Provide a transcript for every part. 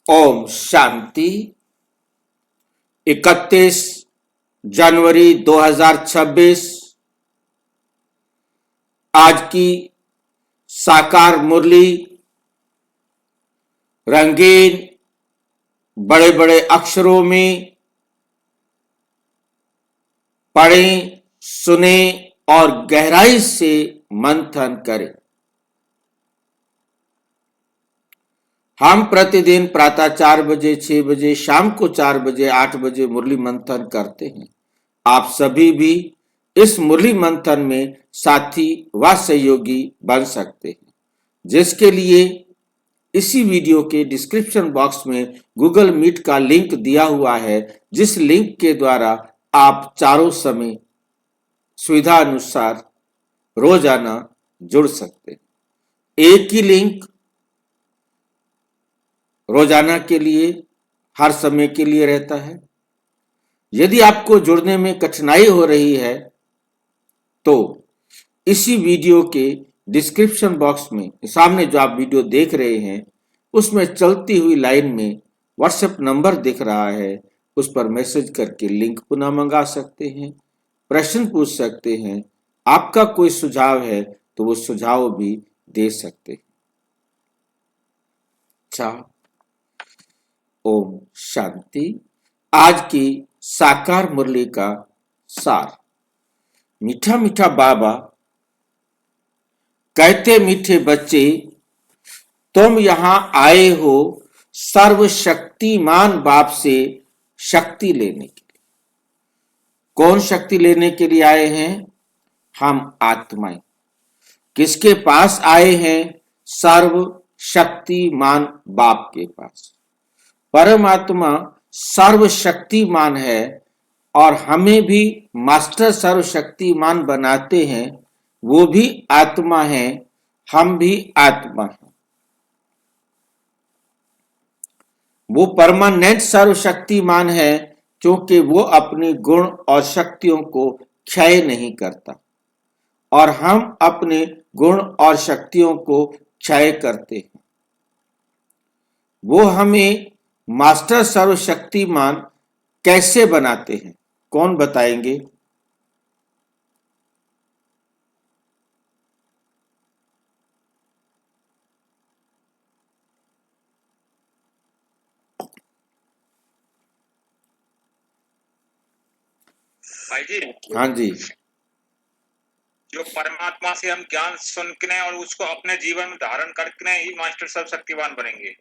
ओम शांति। 31 जनवरी 2026 आज की साकार मुरली रंगीन बड़े बड़े अक्षरों में पढ़ें, सुने और गहराई से मंथन करें। हम प्रतिदिन प्रातः 4 बजे, 6 बजे, शाम को 4 बजे, 8 बजे मुरली मंथन करते हैं। आप सभी भी इस मुरली मंथन में साथी व सहयोगी बन सकते हैं, जिसके लिए इसी वीडियो के डिस्क्रिप्शन बॉक्स में गूगल मीट का लिंक दिया हुआ है, जिस लिंक के द्वारा आप चारों समय सुविधा अनुसार रोजाना जुड़ सकते हैं। एक ही लिंक रोजाना के लिए हर समय के लिए रहता है। यदि आपको जुड़ने में कठिनाई हो रही है तो इसी वीडियो के डिस्क्रिप्शन बॉक्स में सामने जो आप वीडियो देख रहे हैं उसमें चलती हुई लाइन में व्हाट्सएप नंबर दिख रहा है, उस पर मैसेज करके लिंक पुनः मंगा सकते हैं, प्रश्न पूछ सकते हैं, आपका कोई सुझाव है तो वो सुझाव भी दे सकते हैं। अच्छा, ओम शांति। आज की साकार मुरली का सार। मीठा मीठा बाबा कहते, मीठे बच्चे तुम यहां आए हो सर्वशक्तिमान बाप से शक्ति लेने के लिए। कौन शक्ति लेने के लिए आए हैं? हम आत्माएं। किसके पास आए हैं? सर्वशक्तिमान बाप के पास। परमात्मा सर्वशक्तिमान है और हमें भी मास्टर सर्वशक्तिमान बनाते हैं। वो भी आत्मा है, हम भी आत्मा हैं। वो परमानेंट सर्वशक्तिमान है क्योंकि वो अपनी गुण और शक्तियों को क्षय नहीं करता और हम अपने गुण और शक्तियों को क्षय करते हैं। वो हमें मास्टर सर्वशक्तिमान कैसे बनाते हैं? कौन बताएंगे? भाई जी, हाँ जी। जो परमात्मा से हम ज्ञान सुनने और उसको अपने जीवन में धारण करके ही मास्टर सर्वशक्तिवान बनेंगे।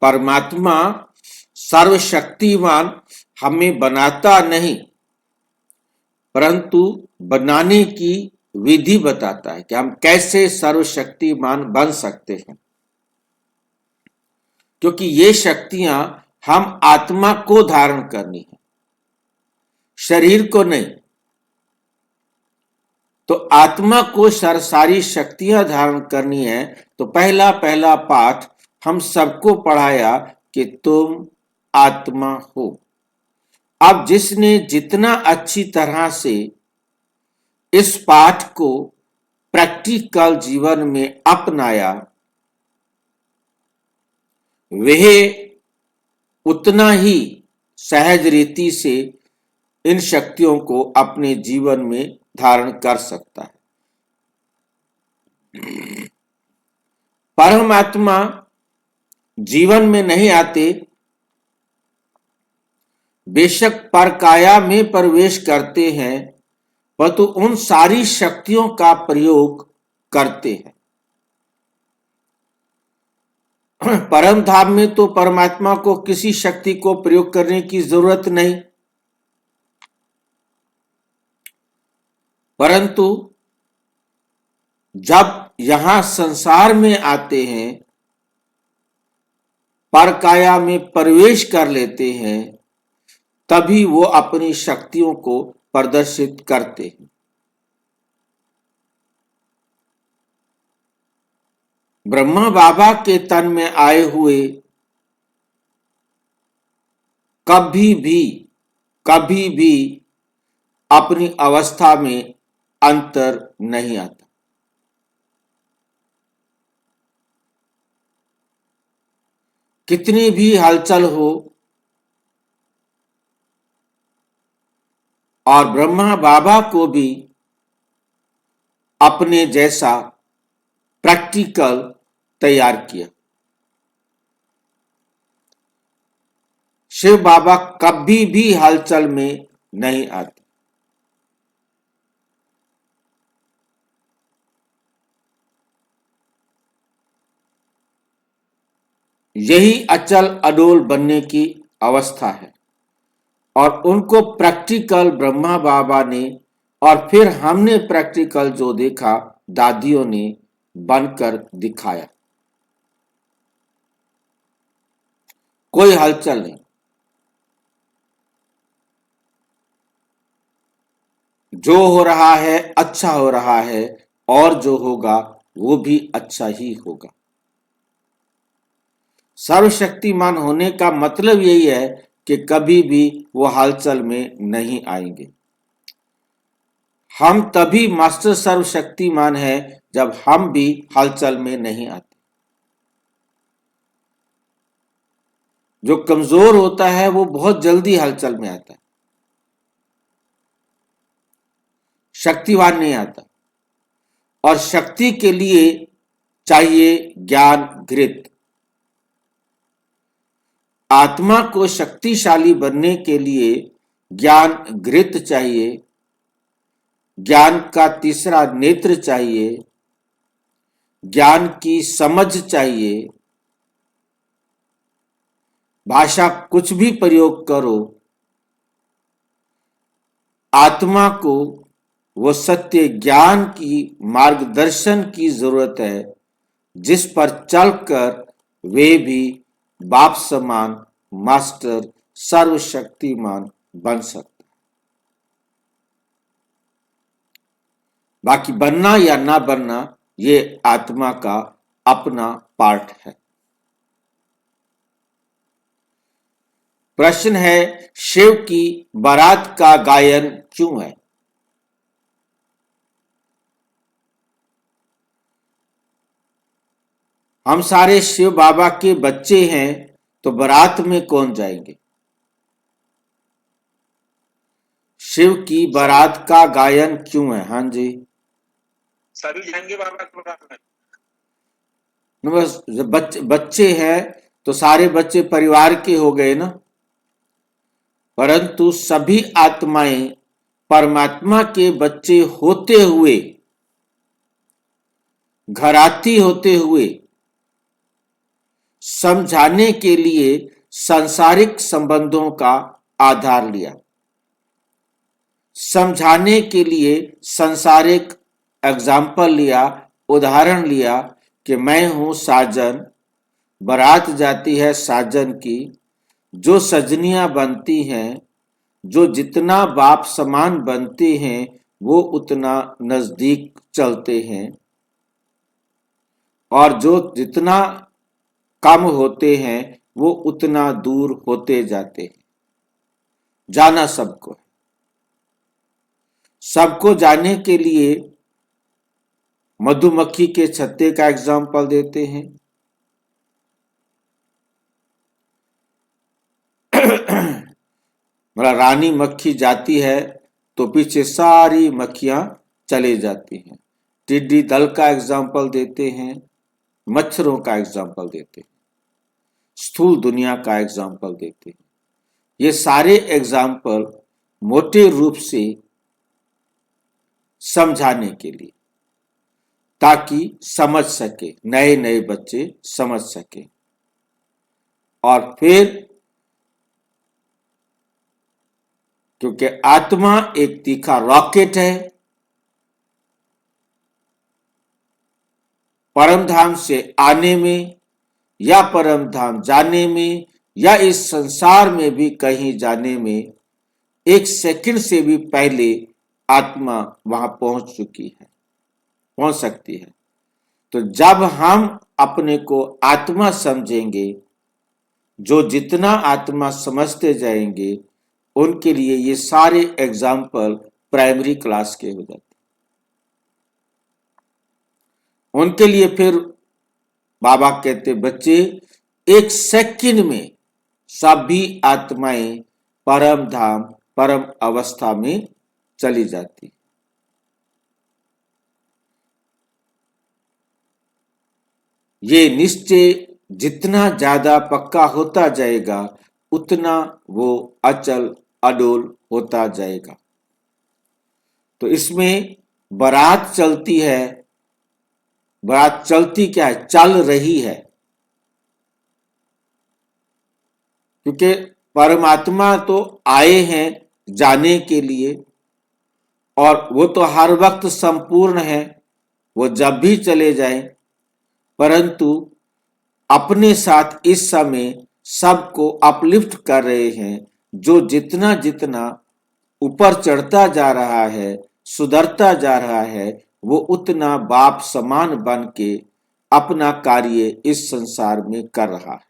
परमात्मा सर्वशक्तिवान हमें बनाता नहीं, परंतु बनाने की विधि बताता है कि हम कैसे सर्वशक्तिमान बन सकते हैं। क्योंकि ये शक्तियां हम आत्मा को धारण करनी है, शरीर को नहीं। तो आत्मा को सारी शक्तियां धारण करनी है। तो पहला पाठ हम सबको पढ़ाया कि तुम आत्मा हो। अब जिसने जितना अच्छी तरह से इस पाठ को प्रैक्टिकल जीवन में अपनाया, वह उतना ही सहज रीति से इन शक्तियों को अपने जीवन में धारण कर सकता है। परमात्मा जीवन में नहीं आते, बेशक परकाया में प्रवेश करते हैं, परंतु उन सारी शक्तियों का प्रयोग करते हैं। परम धाम में तो परमात्मा को किसी शक्ति को प्रयोग करने की जरूरत नहीं, परंतु जब यहां संसार में आते हैं, परकाया में प्रवेश कर लेते हैं, तभी वो अपनी शक्तियों को प्रदर्शित करते हैं। ब्रह्मा बाबा के तन में आए हुए कभी भी अपनी अवस्था में अंतर नहीं आता। कितनी भी हलचल हो, और ब्रह्मा बाबा को भी अपने जैसा प्रैक्टिकल तैयार किया। शिव बाबा कभी भी हलचल में नहीं आते। यही अचल अडोल बनने की अवस्था है, और उनको प्रैक्टिकल ब्रह्मा बाबा ने और फिर हमने प्रैक्टिकल जो देखा दादियों ने बनकर दिखाया। कोई हलचल नहीं, जो हो रहा है अच्छा हो रहा है, और जो होगा वो भी अच्छा ही होगा। सर्वशक्तिमान होने का मतलब यही है कि कभी भी वो हलचल में नहीं आएंगे। हम तभी मास्टर सर्वशक्तिमान है जब हम भी हलचल में नहीं आते। जो कमजोर होता है वो बहुत जल्दी हलचल में आता है, शक्तिवान नहीं आता। और शक्ति के लिए चाहिए ज्ञान घृत। आत्मा को शक्तिशाली बनने के लिए ज्ञान घृत चाहिए, ज्ञान का तीसरा नेत्र चाहिए, ज्ञान की समझ चाहिए। भाषा कुछ भी प्रयोग करो, आत्मा को वो सत्य ज्ञान की मार्गदर्शन की जरूरत है, जिस पर चलकर वे भी बाप समान मास्टर सर्वशक्तिमान बन सकते। बाकी बनना या ना बनना ये आत्मा का अपना पार्ट है। प्रश्न है, शिव की बारात का गायन क्यों है? हम सारे शिव बाबा के बच्चे हैं, तो बारात में कौन जाएंगे? शिव की बारात का गायन क्यों है? हाँ जी, सभी जाएंगे बाबा की बारात में। बस बच्चे हैं तो सारे बच्चे परिवार के हो गए ना। परंतु सभी आत्माएं परमात्मा के बच्चे होते हुए, घराती होते हुए, समझाने के लिए सांसारिक संबंधों का आधार लिया, समझाने के लिए सांसारिक एग्जाम्पल लिया, उदाहरण लिया कि मैं हूं साजन, बारात जाती है साजन की, जो सजनियां बनती हैं, जो जितना बाप समान बनते हैं वो उतना नजदीक चलते हैं, और जो जितना कम होते हैं वो उतना दूर होते जाते हैं। जाना सबको है। सबको जाने के लिए मधुमक्खी के छत्ते का एग्जाम्पल देते हैं। मतलब रानी मक्खी जाती है तो पीछे सारी मक्खियां चले जाती हैं। टिड्डी दल का एग्जाम्पल देते हैं, मच्छरों का एग्जाम्पल देते हैं, स्थूल दुनिया का एग्जाम्पल देते हैं। ये सारे एग्जाम्पल मोटे रूप से समझाने के लिए, ताकि समझ सके, नए नए बच्चे समझ सके। और फिर क्योंकि आत्मा एक तीखा रॉकेट है, परम धाम से आने में या परम धाम जाने में या इस संसार में भी कहीं जाने में एक सेकंड से भी पहले आत्मा वहां पहुंच चुकी है, पहुंच सकती है। तो जब हम अपने को आत्मा समझेंगे, जो जितना आत्मा समझते जाएंगे उनके लिए ये सारे एग्जाम्पल प्राइमरी क्लास के हो जाते। उनके लिए फिर बाबा कहते बच्चे एक सेकंड में सभी आत्माएं परम धाम परम अवस्था में चली जाती। ये निश्चय जितना ज्यादा पक्का होता जाएगा उतना वो अचल अडोल होता जाएगा। तो इसमें बारात चलती है, बारात चलती क्या है, चल रही है, क्योंकि परमात्मा तो आए हैं जाने के लिए और वो तो हर वक्त संपूर्ण है, वो जब भी चले जाएं, परंतु अपने साथ इस समय सबको अपलिफ्ट कर रहे हैं। जो जितना जितना ऊपर चढ़ता जा रहा है, सुधरता जा रहा है, वो उतना बाप समान बन के अपना कार्य इस संसार में कर रहा है।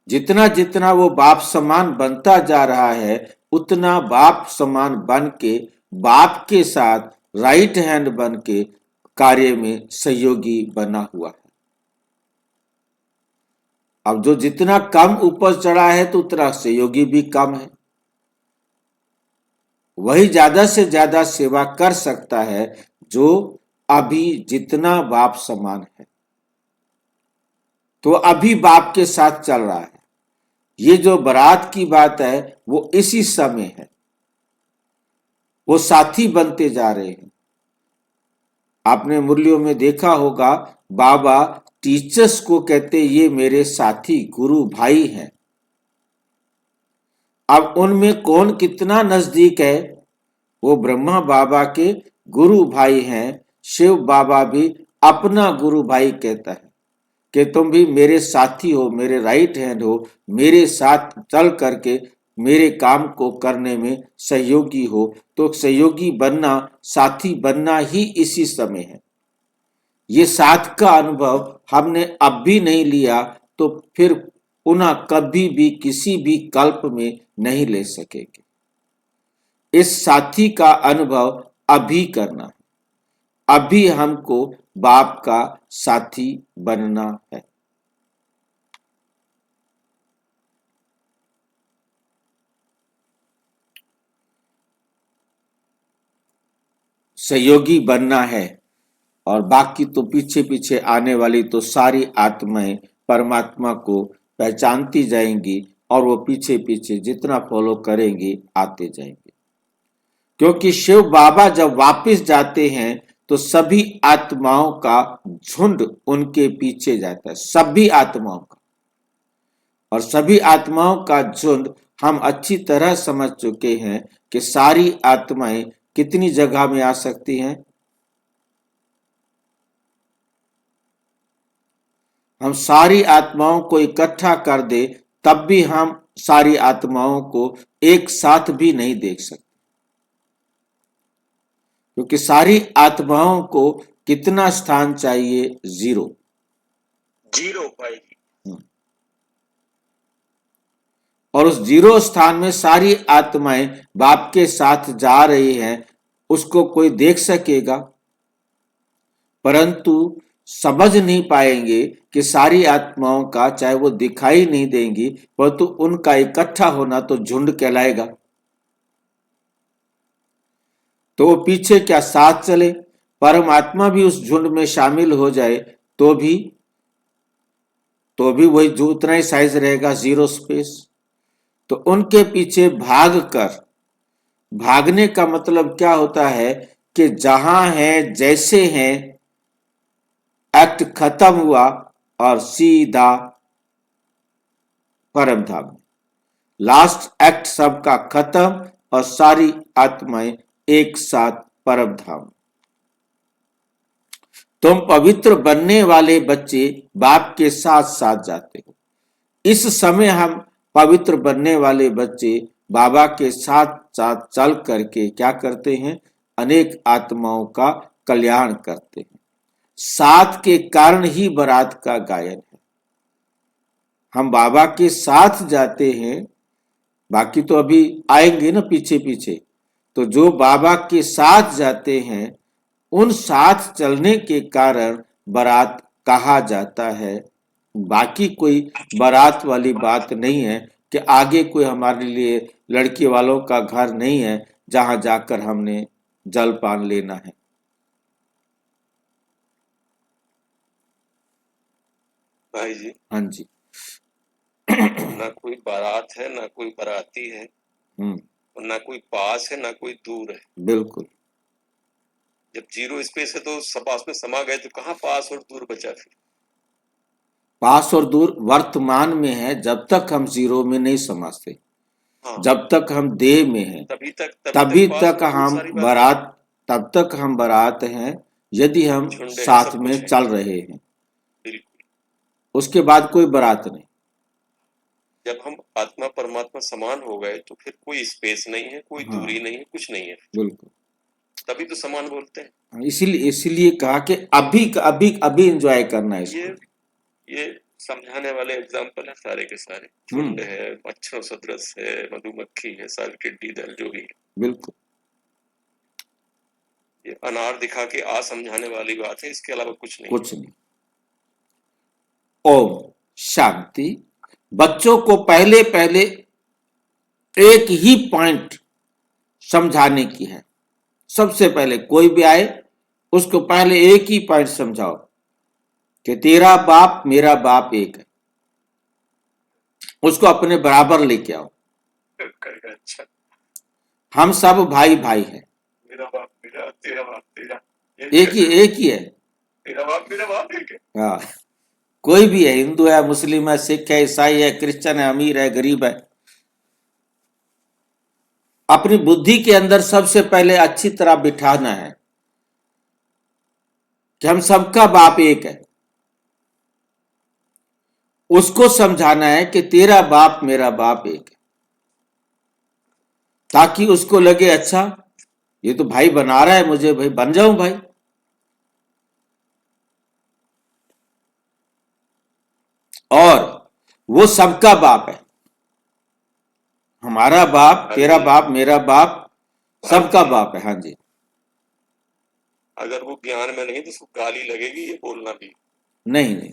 जितना जितना वो बाप समान बनता जा रहा है उतना बाप समान बन के बाप के साथ राइट हैंड बन के कार्य में सहयोगी बना हुआ है। अब जो जितना कम ऊपर चढ़ा है तो उतना सहयोगी भी कम है। वही ज्यादा से ज्यादा सेवा कर सकता है जो अभी जितना बाप समान है, तो अभी बाप के साथ चल रहा है। ये जो बारात की बात है वो इसी समय है, वो साथी बनते जा रहे हैं। आपने मुरलियों में देखा होगा बाबा टीचर्स को कहते ये मेरे साथी गुरु भाई हैं। अब उनमें कौन कितना नजदीक है, वो ब्रह्मा बाबा के गुरु भाई हैं। शिव बाबा भी अपना गुरु भाई कहता है कि तुम भी मेरे साथी हो, मेरे राइट हैंड हो, मेरे साथ चल करके मेरे काम को करने में सहयोगी हो। तो सहयोगी बनना, साथी बनना ही इसी समय है। ये साथ का अनुभव हमने अब भी नहीं लिया तो फिर पुनः कभी भी किसी भी कल्प में नहीं ले सकेंगे। इस साथी का अनुभव अभी करना है, अभी हमको बाप का साथी बनना है। सहयोगी बनना है और बाकी तो पीछे पीछे आने वाली तो सारी आत्माएं परमात्मा को पहचानती जाएंगी और वो पीछे पीछे जितना फॉलो करेंगे आते जाएंगे। क्योंकि शिव बाबा जब वापस जाते हैं तो सभी आत्माओं का झुंड उनके पीछे जाता है, सभी आत्माओं का। और सभी आत्माओं का झुंड हम अच्छी तरह समझ चुके हैं कि सारी आत्माएं कितनी जगह में आ सकती हैं। हम सारी आत्माओं को इकट्ठा कर दे तब भी हम सारी आत्माओं को एक साथ भी नहीं देख सकते, क्योंकि सारी आत्माओं को कितना स्थान चाहिए, 0 भाई। और उस 0 स्थान में सारी आत्माएं बाप के साथ जा रही हैं, उसको कोई देख सकेगा, परंतु समझ नहीं पाएंगे कि सारी आत्माओं का, चाहे वो दिखाई नहीं देंगी, परंतु उनका इकट्ठा होना तो झुंड कहलाएगा। तो वो पीछे क्या साथ चले, परमात्मा भी उस झुंड में शामिल हो जाए तो भी वही जो उतना ही साइज रहेगा, 0 स्पेस। तो उनके पीछे भाग कर, भागने का मतलब क्या होता है कि जहां है जैसे हैं एक्ट खत्म हुआ और सीधा परम धाम। लास्ट एक्ट सबका खत्म और सारी आत्माएं एक साथ परम धाम। तुम पवित्र बनने वाले बच्चे बाप के साथ साथ जाते हो। इस समय हम पवित्र बनने वाले बच्चे बाबा के साथ साथ चल करके क्या करते हैं, अनेक आत्माओं का कल्याण करते हैं। साथ के कारण ही बारात का गायन है। हम बाबा के साथ जाते हैं, बाकी तो अभी आएंगे ना पीछे पीछे। तो जो बाबा के साथ जाते हैं उन साथ चलने के कारण बारात कहा जाता है। बाकी कोई बारात वाली बात नहीं है कि आगे कोई हमारे लिए लड़की वालों का घर नहीं है जहां जाकर हमने जलपान लेना है। भाई जी, हाँ जी। ना कोई बारात है, ना कोई बाराती है, हम्म, और ना कोई पास है, ना कोई दूर है। बिल्कुल। जब जीरो स्पेस है तो सब पास में समा गए, तो कहाँ पास और दूर बचा फिर? पास और दूर वर्तमान में है, जब तक हम जीरो में नहीं समझते, हाँ, जब तक हम देह में हैं, तभी पास तक और दूर हम सारी बात बारात, तब तक हम बारात हैं यदि हम झुंड है, साथ सब में कुछ है। चल रहे हैं। बिल्कुल। उसके बाद कोई बारात नहीं। जब हम आत्मा परमात्मा समान हो गए तो फिर कोई स्पेस नहीं है, कोई हाँ, दूरी नहीं है, कुछ नहीं है। बिल्कुल। तभी तो समान बोलते हैं। इसीलिए इसीलिए कहा कि अभी अभी अभी एंजॉय करना है ये इसको। ये समझाने वाले एग्जाम्पल है सारे के सारे। झुंड है, मच्छरों सदृश है, मधुमक्खी है, सारी टिड्डी दल जो भी है। बिल्कुल। ये अनार दिखा के आ समझाने वाली बात है, इसके अलावा कुछ नहीं। कुछ नहीं। ओम शांति। बच्चों को पहले पहले एक ही पॉइंट समझाने की है। सबसे पहले कोई भी आए उसको पहले एक ही पॉइंट समझाओ कि तेरा बाप मेरा बाप एक है। उसको अपने बराबर लेके आओ। अच्छा, हम सब भाई भाई हैं। मेरा बाप मेरा, तेरा बाप तेरा, एक ही है। तेरा बाप मेरा बाप एक है। हाँ, कोई भी है, हिंदू है, मुस्लिम है, सिख है, ईसाई है, क्रिश्चियन है, अमीर है, गरीब है। अपनी बुद्धि के अंदर सबसे पहले अच्छी तरह बिठाना है कि हम सबका बाप एक है। उसको समझाना है कि तेरा बाप मेरा बाप एक है, ताकि उसको लगे अच्छा ये तो भाई बना रहा है मुझे, भाई बन जाऊं भाई। और वो सबका बाप है। हमारा बाप, तेरा बाप, मेरा बाप, सबका बाप है। हाँ जी। अगर वो ज्ञान में नहीं तो उसको गाली लगेगी ये बोलना भी। नहीं नहीं,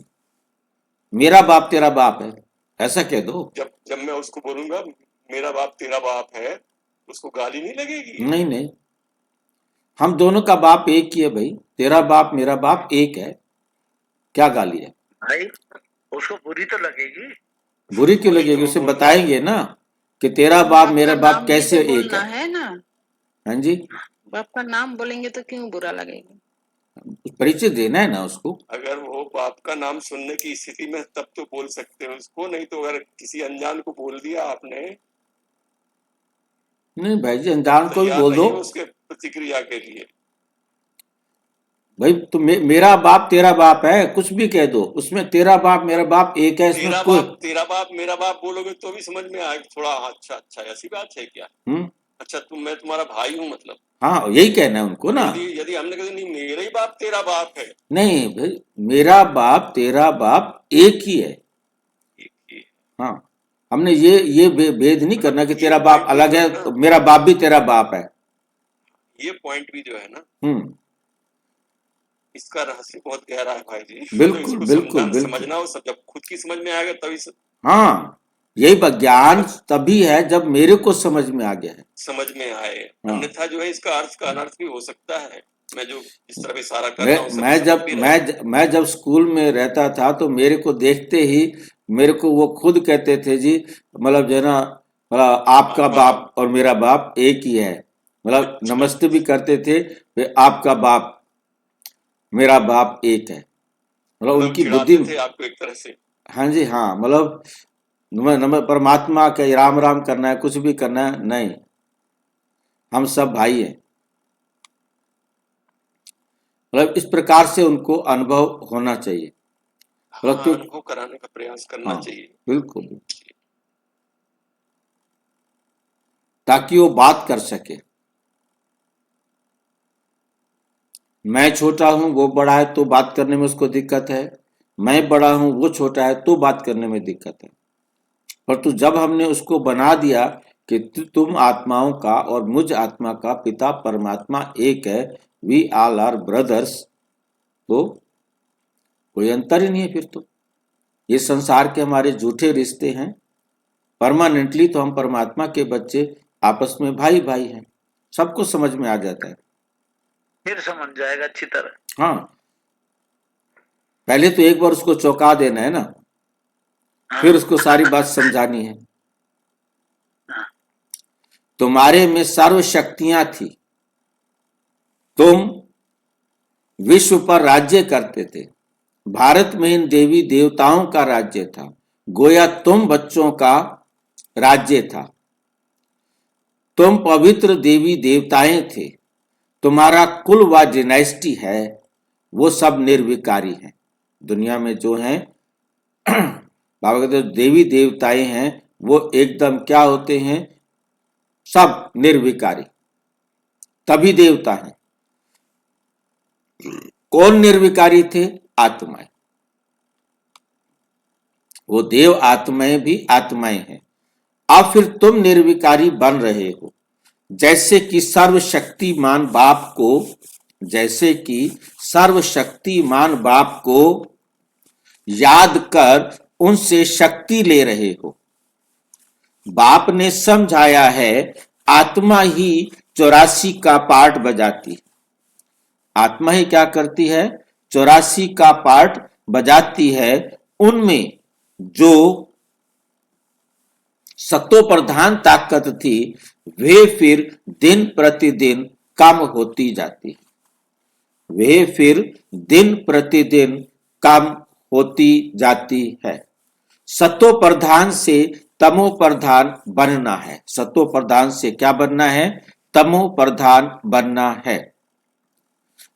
मेरा बाप तेरा बाप है ऐसा कह दो। जब मैं उसको बोलूंगा मेरा बाप तेरा बाप है, उसको गाली नहीं लगेगी? नहीं नहीं, हम दोनों का बाप एक ही है भाई। तेरा बाप मेरा बाप एक है, क्या गाली है भाई? उसको बुरी तो लगेगी। बुरी क्यों लगेगी? उसे बताएंगे ना कि तेरा बाप मेरा बाप कैसे एक है ना। हाँ जी, बाप का नाम बोलेंगे तो क्यों बुरा लगेगा? परिचय देना है ना उसको। अगर वो बाप का नाम सुनने की स्थिति में तब तो बोल सकते हो उसको, नहीं तो अगर किसी अनजान को बोल दिया आपने, नहीं भाई जी, अनजान को भी तैयार बोल दो नहीं हो उसके प्रतिक्रिया के लिए। भाई। तो मेरा बाप तेरा बाप है, कुछ भी कह दो, उसमें तेरा बाप मेरा बाप एक है, इसमें कोई तेरा बाप मेरा बाप बोलोगे तो भी समझ में आएगा थोड़ा। अच्छा अच्छा, ऐसी बात है क्या? अच्छा, मैं तुम्हारा भाई हूँ मतलब? हाँ, यही कहना है उनको ना। यदि हमने कहा नहीं मेरा ही बाप तेरा बाप है, नहीं भाई, मेरा बाप तेरा बाप एक ही है। हाँ, हमने ये भेद नहीं करना कि तेरा बाप अलग है तो मेरा बाप भी तेरा बाप है। ये पॉइंट भी जो है ना, इसका रहस्य बहुत गहरा है भाई जी। बिल्कुल बिल्कुल समझना हो सब, जब खुद की समझ में आएगा तभी हाँ, यही ज्ञान तभी है जब मेरे को समझ में आ गया है, समझ में आए। हाँ। अन्यथा जो है इसका अर्थ का अनर्थ भी हो सकता है। मैं जो इस तरह इशारा कर मैं, रहा हूँ मैं जब स्कूल में रहता था तो मेरे को देखते ही मेरे को वो खुद कहते थे जी, मतलब जो है ना, मतलब आपका बाप और मेरा बाप एक ही है। मतलब नमस्ते भी करते थे, आपका बाप मेरा बाप एक है। मतलब उनकी बुद्धि थे आपको एक तरह से। हाँ जी, हाँ, मतलब परमात्मा के राम राम करना है, कुछ भी करना है नहीं, हम सब भाई हैं। मतलब इस प्रकार से उनको अनुभव होना चाहिए। हाँ, अनुभव कराने का प्रयास करना चाहिए। बिल्कुल, ताकि वो बात कर सके। मैं छोटा हूं वो बड़ा है तो बात करने में उसको दिक्कत है, मैं बड़ा हूं वो छोटा है तो बात करने में दिक्कत है। परंतु जब हमने उसको बना दिया कि तुम आत्माओं का और मुझ आत्मा का पिता परमात्मा एक है, वी ऑल आर ब्रदर्स, तो कोई अंतर ही नहीं है फिर तो। ये संसार के हमारे झूठे रिश्ते हैं। परमानेंटली तो हम परमात्मा के बच्चे आपस में भाई भाई हैं, सबको समझ में आ जाता है। फिर समझ जाएगा अच्छी तरह। हाँ, पहले तो एक बार उसको चौंका देना है ना, फिर उसको सारी बात समझानी है। तुम्हारे में सर्व शक्तियां थी, तुम विश्व पर राज्य करते थे। भारत में इन देवी देवताओं का राज्य था, गोया तुम बच्चों का राज्य था। तुम पवित्र देवी देवताएं थे, तुम्हारा कुल व डिनाइस्टी है, वो सब निर्विकारी हैं। दुनिया में जो हैं बाबा कहते देवी देवताएं हैं, वो एकदम क्या होते हैं, सब निर्विकारी, तभी देवता हैं। कौन निर्विकारी थे? आत्माएं। वो देव आत्माएं भी आत्माएं हैं। अब फिर तुम निर्विकारी बन रहे हो, जैसे कि सर्वशक्तिमान बाप को, जैसे कि सर्वशक्तिमान बाप को याद कर उनसे शक्ति ले रहे हो। बाप ने समझाया है, आत्मा ही 84 का पार्ट बजाती है। आत्मा ही क्या करती है? 84 का पार्ट बजाती है। उनमें जो सत्तो प्रधान ताकत थी, वे फिर दिन प्रतिदिन कम होती जाती है। वे फिर दिन प्रतिदिन कम होती जाती है। सत्तो प्रधान से तमो प्रधान बनना है। सत्तो प्रधान से क्या बनना है? तमो प्रधान बनना है।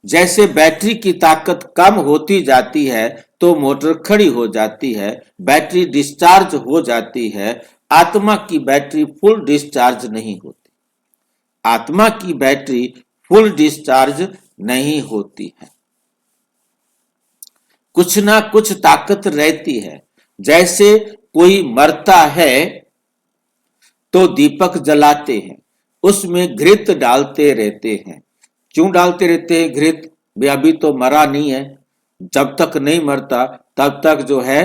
जैसे बैटरी की ताकत कम होती जाती है तो मोटर खड़ी हो जाती है, बैटरी डिस्चार्ज हो जाती है। आत्मा की बैटरी फुल डिस्चार्ज नहीं होती। आत्मा की बैटरी फुल डिस्चार्ज नहीं होती है। कुछ ना कुछ ताकत रहती है। जैसे कोई मरता है तो दीपक जलाते हैं, उसमें घृत डालते रहते हैं। क्यों डालते रहते हैं घृत? वे अभी तो मरा नहीं है, जब तक नहीं मरता तब तक जो है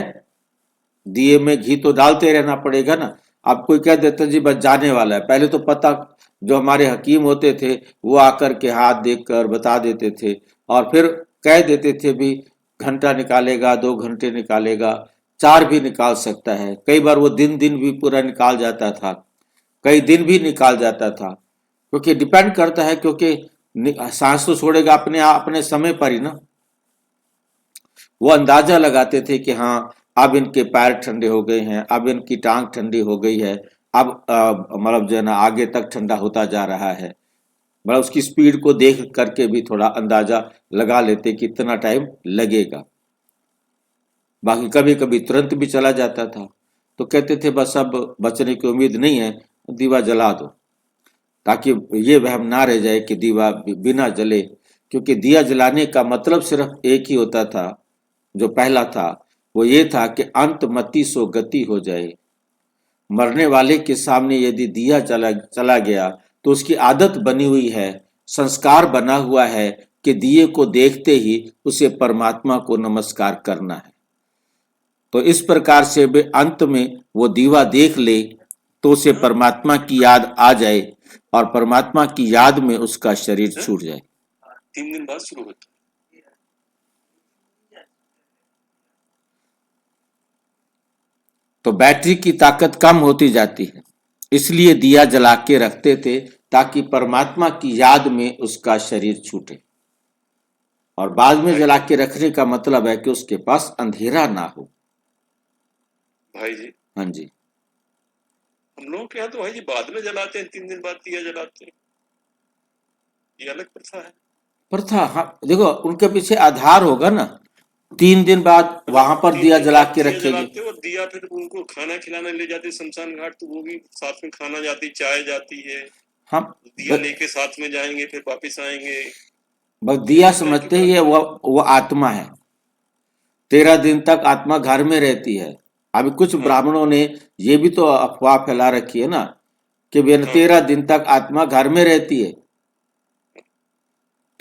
दिए में घी तो डालते रहना पड़ेगा ना। अब कोई कह देता जी बस जाने वाला है, पहले तो पता, जो हमारे हकीम होते थे वो आकर के हाथ देखकर बता देते थे और फिर कह देते थे भी घंटा निकालेगा, 2 घंटे निकालेगा, 4 भी निकाल सकता है। कई बार वो दिन भी पूरा निकाल जाता था, कई दिन भी निकाल जाता था, क्योंकि डिपेंड करता है, क्योंकि सांस तो छोड़ेगा अपने समय पर ही ना। वो अंदाजा लगाते थे कि हाँ अब इनके पैर ठंडे हो गए हैं, अब इनकी टांग ठंडी हो गई है, अब मतलब जो है ना आगे तक ठंडा होता जा रहा है। मतलब उसकी स्पीड को देख करके भी थोड़ा अंदाजा लगा लेते कि इतना टाइम लगेगा। बाकी कभी कभी तुरंत भी चला जाता था। तो कहते थे बस अब बचने की उम्मीद नहीं है, दीवा जला दो, ताकि ये वहम ना रह जाए कि दीवा बिना जले। क्योंकि दिया जलाने का मतलब सिर्फ एक ही होता था, जो पहला था वो ये था कि अंत मति सो गति हो जाए। मरने वाले के सामने यदि दिया चला गया तो उसकी आदत बनी हुई है, संस्कार बना हुआ है कि दिए को देखते ही उसे परमात्मा को नमस्कार करना है। तो इस प्रकार से वे अंत में वो दीवा देख ले तो उसे परमात्मा की याद आ जाए और परमात्मा की याद में उसका शरीर छूट जाए। 3 दिन बाद शुरू होता है। तो बैटरी की ताकत कम होती जाती है, इसलिए दिया जला के रखते थे ताकि परमात्मा की याद में उसका शरीर छूटे। और बाद में जला के रखने का मतलब है कि उसके पास अंधेरा ना हो। भाई जी, हाँ जी, हम लोग के यहाँ तो भाई जी बाद में जलाते हैं, 3 दिन बाद दिया जलाते हैं, ये अलग प्रथा है। प्रथा, हाँ देखो उनके पीछे आधार होगा ना। 3 दिन बाद वहां पर दिया जला के रखेंगे और दिया फिर उनको खाना खिलाने ले जाते शमशान घाट, तो वो भी साथ में खाना जाती, चाय जाती है, हम दिया लेके साथ में जाएंगे, फिर वापिस आएंगे। बस दिया समझते ही है वो आत्मा है। 13 दिन तक आत्मा घर में रहती है। अभी कुछ ब्राह्मणों ने ये भी तो अफवाह फैला रखी है ना कि 13 दिन तक आत्मा घर में रहती है।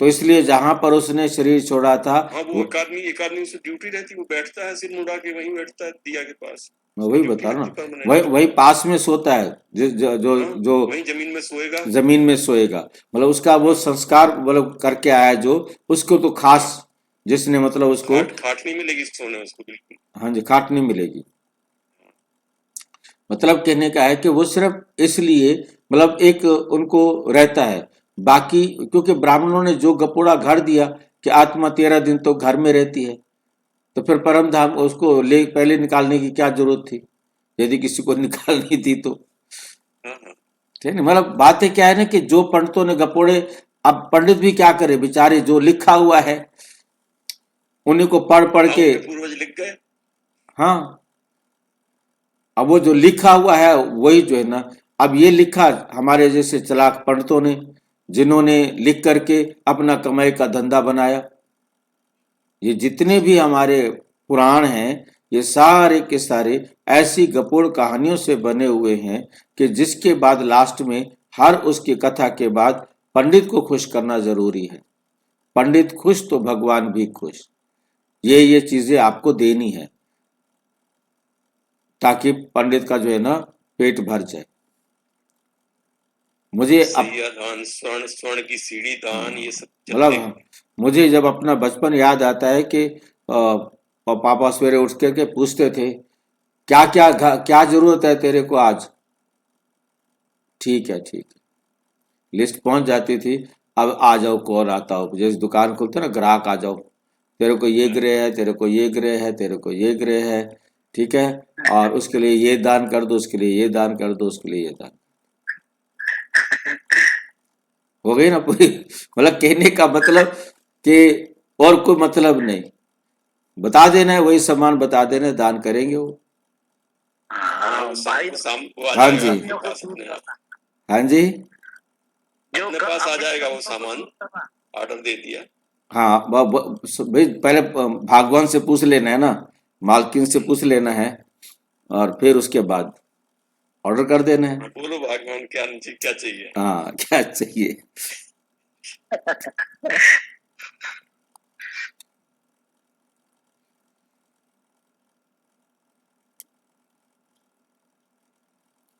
तो इसलिए जहां पर उसने शरीर छोड़ा था हाँ, वो एक आदमी से ड्यूटी रहती, वो बैठता है सिर मुड़ा के, वहीं बैठता है दिया के पास। मैं वही ड्यूटी बता रहा रहती हूँ, permanent। वही पास में सोता है, हाँ, जो वहीं जमीन में सोएगा। जमीन में सोएगा, मतलब उसका वो संस्कार मतलब करके आया जो, उसको तो खास जिसने मतलब उसको खाट नहीं मिलेगी सोने उसको बिल्कुल। हाँ जी, खाट नहीं मिलेगी। मतलब कहने का है कि वो सिर्फ इसलिए मतलब एक उनको रहता है, बाकी क्योंकि ब्राह्मणों ने जो गपोड़ा घर दिया कि आत्मा 13 दिन तो घर में रहती है, तो फिर परम धाम उसको ले पहले निकालने की क्या जरूरत थी, यदि किसी को निकालनी थी तो। हाँ, हाँ। ठीक है, मतलब बातें क्या है ना कि जो पंडितों ने गपोड़े, अब पंडित भी क्या करे बेचारे, जो लिखा हुआ है उन्हीं को पढ़ पढ़ हाँ, के, उनके पूर्वज लिख गए। हाँ अब वो जो लिखा हुआ है वही जो है ना, अब ये लिखा हमारे जैसे चालाक पंडितों ने, जिन्होंने लिख करके अपना कमाई का धंधा बनाया। ये जितने भी हमारे पुराण हैं ये सारे के सारे ऐसी गपोड़ कहानियों से बने हुए हैं कि जिसके बाद लास्ट में हर उसकी कथा के बाद पंडित को खुश करना जरूरी है। पंडित खुश तो भगवान भी खुश। ये चीजें आपको देनी है ताकि पंडित का जो है ना पेट भर जाए। मुझे सिया दान, स्वर्ण की सीढ़ी दान, ये सब चलते मतलब मुझे जब अपना बचपन याद आता है कि पापा सवेरे उठ करके पूछते थे क्या क्या क्या जरूरत है तेरे को आज, ठीक है ठीक है, लिस्ट पहुंच जाती थी। अब आ जाओ कौन आता हो, जैसे दुकान खुलते ना ग्राहक आ जाओ, तेरे को ये ग्रह है, तेरे को ये ग्रह है, तेरे को ये ग्रह है, ठीक है, और उसके लिए ये दान कर दो, उसके लिए ये दान कर दो, उसके लिए ये दान। हो गई ना पूरी, मतलब कहने का मतलब कि और कोई मतलब नहीं, बता देना है, वही सामान बता देना है, दान करेंगे वो। हाँ, शाम को आ हाँ जाएगा जी, आपके पास अपने आप। हाँ जी, अपने पास आ जाएगा वो सामान, ऑर्डर दे दिया। हाँ भाई पहले भगवान से पूछ लेना है ना, मालकिन से पूछ लेना है, और फिर उसके बाद ऑर्डर कर देना है। बोलो भगवान क्या चाहिए। हाँ क्या चाहिए।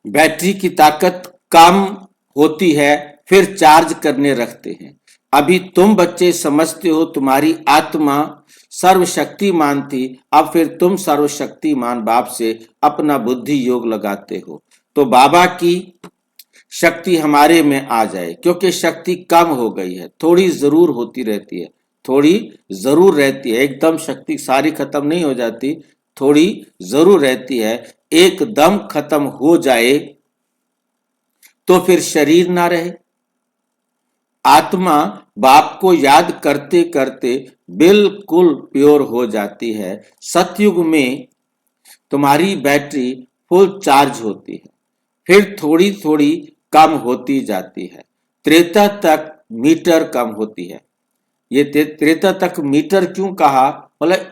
बैटरी की ताकत कम होती है फिर चार्ज करने रखते हैं। अभी तुम बच्चे समझते हो तुम्हारी आत्मा सर्वशक्तिमान थी, अब फिर तुम सर्वशक्तिमान बाप से अपना बुद्धि योग लगाते हो तो बाबा की शक्ति हमारे में आ जाए, क्योंकि शक्ति कम हो गई है, थोड़ी जरूर होती रहती है, थोड़ी जरूर रहती है, एकदम शक्ति सारी खत्म नहीं हो जाती, थोड़ी जरूर रहती है। एकदम खत्म हो जाए तो फिर शरीर ना रहे। आत्मा बाप को याद करते करते बिल्कुल प्योर हो जाती है। सतयुग में तुम्हारी बैटरी फुल चार्ज होती है, फिर थोड़ी थोड़ी कम होती जाती है। त्रेता तक मीटर कम होती है। ये त्रेता तक मीटर क्यों कहा, मतलब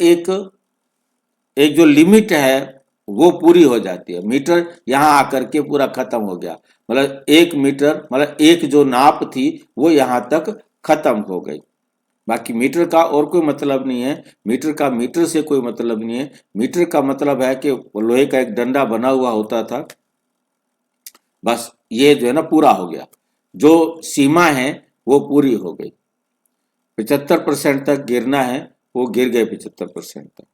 एक जो लिमिट है वो पूरी हो जाती है। मीटर यहाँ आकर के पूरा खत्म हो गया, मतलब 1 मीटर, मतलब एक जो नाप थी वो यहाँ तक खत्म हो गई। बाकी मीटर का और कोई मतलब नहीं है, मीटर से कोई मतलब नहीं है। मीटर का मतलब है कि लोहे का एक डंडा बना हुआ होता था, बस ये जो है ना पूरा हो गया, जो सीमा है वो पूरी हो गई। 75% तक गिरना है वो गिर गए 75% तक,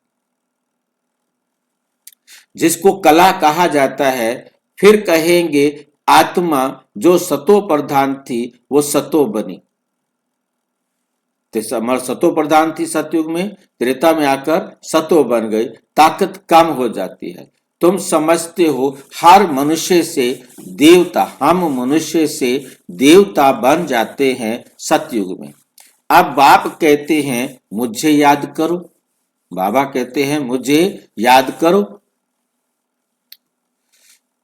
जिसको कला कहा जाता है। फिर कहेंगे आत्मा जो सतो प्रधान थी वो सतो बनी। सतो प्रधान थी सतयुग में, त्रेता में आकर सतो बन गई, ताकत कम हो जाती है। तुम समझते हो हर मनुष्य से देवता, हम मनुष्य से देवता बन जाते हैं सतयुग में। अब बाप कहते हैं मुझे याद करो, बाबा कहते हैं मुझे याद करो,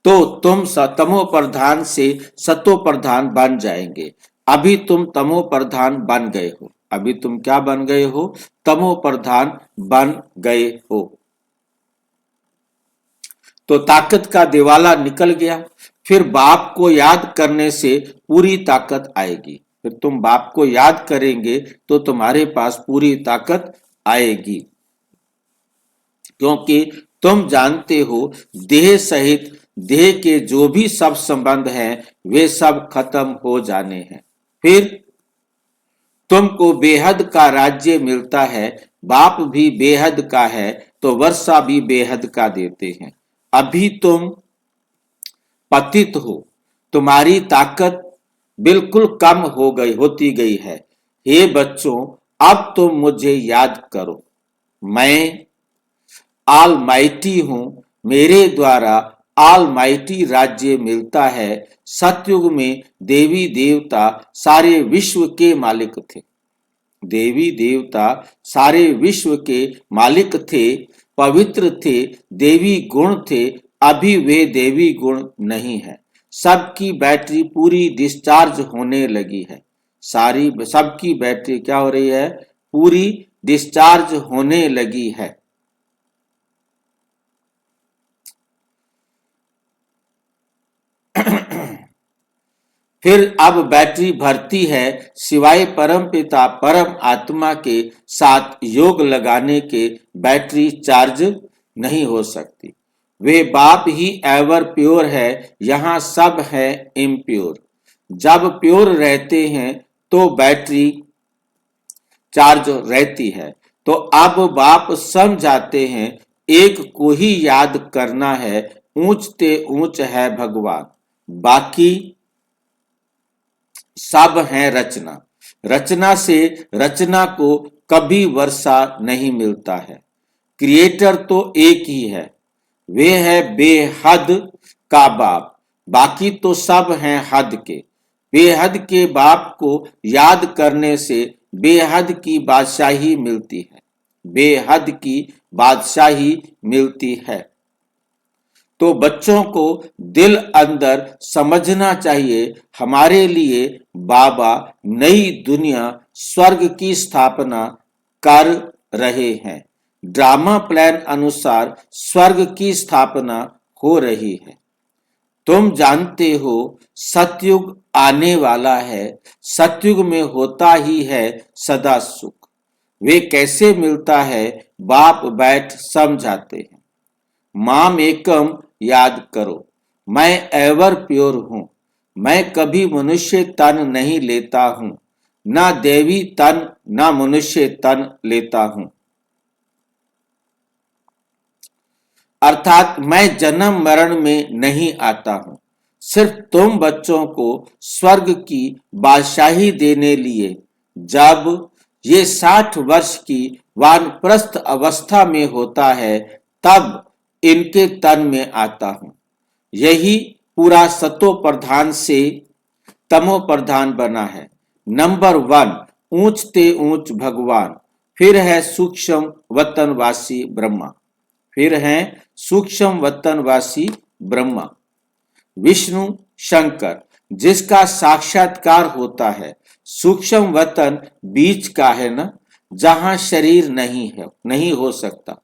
तो तुम तमो प्रधान से सतो प्रधान बन जाएंगे। अभी तुम तमो प्रधान बन गए हो, अभी तुम क्या बन गए हो, तमो प्रधान बन गए हो, तो ताकत का दिवाला निकल गया। फिर बाप को याद करने से पूरी ताकत आएगी। फिर तुम बाप को याद करेंगे तो तुम्हारे पास पूरी ताकत आएगी, क्योंकि तुम जानते हो देह सहित देह के जो भी सब संबंध हैं वे सब खत्म हो जाने हैं। फिर तुमको बेहद का राज्य मिलता है, बाप भी बेहद का है तो वर्षा भी बेहद का देते हैं। अभी तुम पतित हो, तुम्हारी ताकत बिल्कुल कम होती गई है। हे बच्चों, अब तुम मुझे याद करो, मैं ऑलमाइटी हूं, मेरे द्वारा ऑलमाइटी राज्य मिलता है। सतयुग में देवी देवता सारे विश्व के मालिक थे, देवी देवता सारे विश्व के मालिक थे, पवित्र थे, देवी गुण थे। अभी वे देवी गुण नहीं है, सबकी बैटरी पूरी डिस्चार्ज होने लगी है। सबकी बैटरी क्या हो रही है? पूरी डिस्चार्ज होने लगी है। फिर अब बैटरी भरती है, सिवाय परम पिता परम आत्मा के साथ योग लगाने के बैटरी चार्ज नहीं हो सकती। वे बाप ही एवर प्योर है, यहाँ सब है इम्प्योर। जब प्योर रहते हैं तो बैटरी चार्ज रहती है। तो अब बाप समझाते हैं, एक को ही याद करना है, ऊंच ते ऊंच है भगवान, बाकी सब है रचना। रचना से रचना को कभी वर्षा नहीं मिलता है। क्रिएटर तो एक ही है, वे है बेहद का बाप, बाकी तो सब हैं हद के। बेहद के बाप को याद करने से बेहद की बादशाही मिलती है, बेहद की बादशाही मिलती है। तो बच्चों को दिल अंदर समझना चाहिए, हमारे लिए बाबा नई दुनिया स्वर्ग की स्थापना कर रहे हैं। ड्रामा प्लान अनुसार स्वर्ग की स्थापना हो रही है। तुम जानते हो सतयुग आने वाला है, सतयुग में होता ही है सदा सुख। वे कैसे मिलता है? बाप बैठ समझाते हैं। माम एकम याद करो, मैं एवर प्योर हूं, मैं कभी मनुष्य तन नहीं लेता हूं, ना देवी तन ना मनुष्य तन लेता हूं। अर्थात मैं जन्म मरण में नहीं आता हूं, सिर्फ तुम बच्चों को स्वर्ग की बादशाही देने लिए। जब ये 60 वर्ष की वानप्रस्थ अवस्था में होता है तब इनके तन में आता हूं। यही पूरा सतो प्रधान से तमो प्रधान बना है। नंबर 1 ऊंच ते ऊंच भगवान, फिर है सूक्ष्म वतनवासी ब्रह्मा, फिर है सूक्ष्म वतनवासी ब्रह्मा, विष्णु शंकर जिसका साक्षात्कार होता है। सूक्ष्म वतन बीच का है ना, जहां शरीर नहीं हो सकता।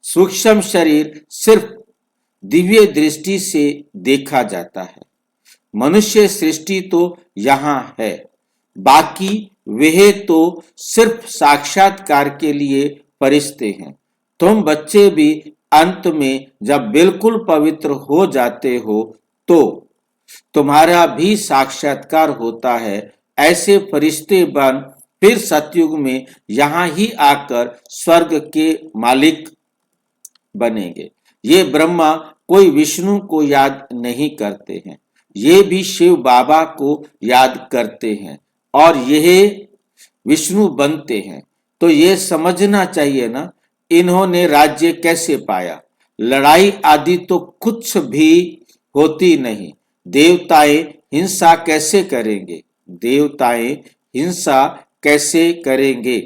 सूक्ष्म शरीर सिर्फ दिव्य दृष्टि से देखा जाता है। मनुष्य सृष्टि तो यहां है, बाकी वह तो सिर्फ साक्षात्कार के लिए फरिश्ते हैं। तुम बच्चे भी अंत में जब बिल्कुल पवित्र हो जाते हो तो तुम्हारा भी साक्षात्कार होता है। ऐसे फरिश्ते बन फिर सतयुग में यहां ही आकर स्वर्ग के मालिक बनेंगे। ये ब्रह्मा कोई विष्णु को याद नहीं करते हैं, ये भी शिव बाबा को याद करते हैं और यह विष्णु बनते हैं। तो ये समझना चाहिए ना, इन्होंने राज्य कैसे पाया? लड़ाई आदि तो कुछ भी होती नहीं। देवताएं हिंसा कैसे करेंगे? देवताएं हिंसा कैसे करेंगे?